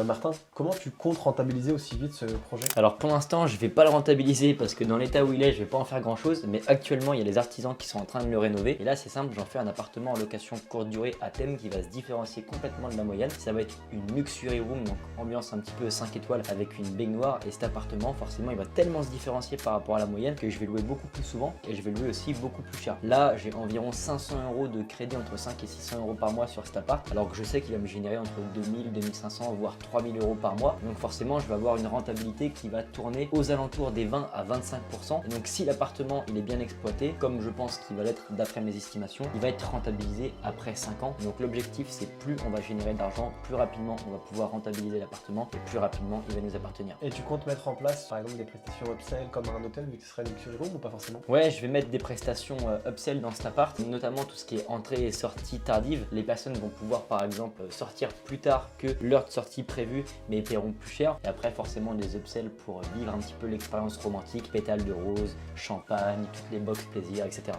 Martin, comment tu comptes rentabiliser aussi vite ce projet? Alors pour l'instant, je vais pas le rentabiliser parce que dans l'état où il est, je vais pas en faire grand chose. Mais actuellement, il y a les artisans qui sont en train de le rénover. Et là, c'est simple, j'en fais un appartement en location courte durée à thème qui va se différencier complètement de la moyenne. Ça va être une luxury room, donc ambiance un petit peu 5 étoiles avec une baignoire. Et cet appartement, forcément, il va tellement se différencier par rapport à la moyenne que je vais louer beaucoup plus souvent et je vais louer aussi beaucoup plus cher. Là, j'ai environ 500 € de crédit, entre 5 et 600 € par mois sur cet appart, alors que je sais qu'il va me générer entre 2000, 2500 voire 3000 € par mois. Donc forcément, je vais avoir une rentabilité qui va tourner aux alentours des 20 à 25%. Et donc si l'appartement il est bien exploité, comme je pense qu'il va l'être d'après mes estimations, il va être rentabilisé après 5 ans. Donc l'objectif, c'est plus on va générer d'argent, plus rapidement on va pouvoir rentabiliser l'appartement et plus rapidement il va nous appartenir. Et tu comptes mettre en place par exemple des prestations upsell comme un hôtel vu que ce serait une luxury room ou pas forcément? Ouais, je vais mettre des prestations upsell dans cet appart, notamment tout ce qui est entrée et sortie tardive. Les personnes vont pouvoir par exemple sortir plus tard que l'heure de sortie prévue, mais paieront plus cher. Et après forcément des upsells pour vivre un petit peu l'expérience romantique, pétales de rose, champagne, toutes les box plaisir, etc.